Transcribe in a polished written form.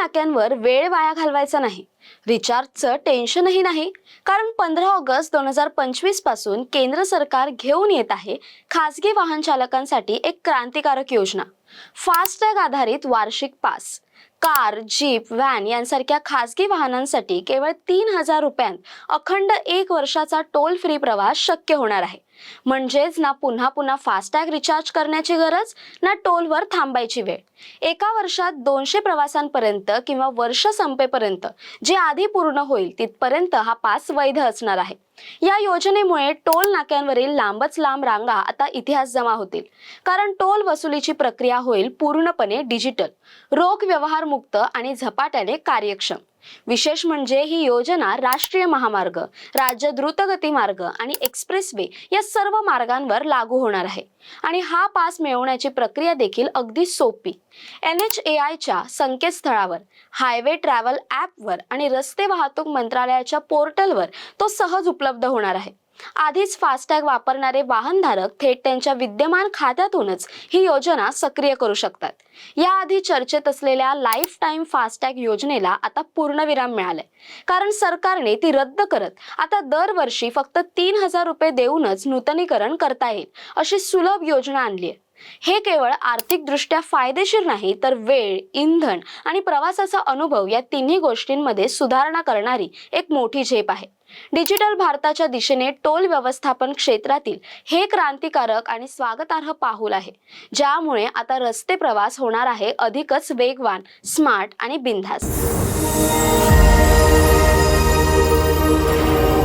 नाक्यांवर वेळ वाया घालवायचा नाही, रिचार्जचं टेन्शनही नाही, कारण 15 ऑगस्ट 2025 पासून केंद्र सरकार घेऊन येत आहे खासगी वाहन चालकांसाठी एक क्रांतिकारक योजना. फास्टॅग आधारित वार्षिक पास. कार, जीप, व्हॅन यांसारख्या खासगी वाहनांसाठी केवळ 3,000 रुपयांत अखंड 1 वर्षाचा टोल फ्री प्रवास शक्य होणार आहे. म्हणजेच ना पुन्हा पुन्हा फास्टॅग रिचार्ज करण्याची गरज, ना टोलवर थांबायची वेळ. एका वर्षात 200 प्रवासांपर्यंत किंवा वर्ष संपेपर्यंत जे आधी पूर्ण होईल तिथपर्यंत हा पास वैध असणार आहे. या योजनेमुळे टोल नाक्यांवरील लांबच लांब रांगा आता इतिहास जमा होतील, कारण टोल वसुलीची प्रक्रिया होईल पूर्णपणे डिजिटल, रोख व्यवहार मुक्त आणि झपाट्याने कार्यक्षम. विशेष म्हणजे ही योजना राष्ट्रीय महामार्ग, राज्य द्रुतगती मार्ग आणि एक्सप्रेसवे या सर्व मार्गांवर लागू होणार आहे. आणि हा पास मिळवण्याची प्रक्रिया देखील अगदी सोपी. NHAIच्या संकेतस्थळावर, हायवे ट्रॅव्हल ॲपवर आणि रस्ते वाहतूक मंत्रालयाच्या पोर्टलवर तो सहज उपलब्ध होणार आहे. आधीच फास्टॅग वापरणारे वाहनधारक थेट त्यांच्या विद्यमान खात्यातूनच ही योजना सक्रिय करू शकतात. याआधी चर्चेत असलेल्या लाईफ टाईम फास्टॅग योजनेला आता पूर्णविराम मिळालाय, कारण सरकारने ती रद्द करत आता दरवर्षी फक्त 3,000 रुपये देऊनच नूतनीकरण करता येईल अशी सुलभ योजना आणली आहे. हे केवळ आर्थिकदृष्ट्या फायदेशीर नाही, तर वेळ, इंधन आणि प्रवासाचा अनुभव या तिन्ही गोष्टींमध्ये सुधारणा करणारी एक मोठी झेप आहे. डिजिटल भारताच्या दिशेने टोल व्यवस्थापन क्षेत्रातील हे क्रांतिकारक आणि स्वागतार्ह पाऊल आहे, ज्यामुळे आता रस्ते प्रवास होणार आहे अधिकच वेगवान, स्मार्ट आणि बिनधास्त.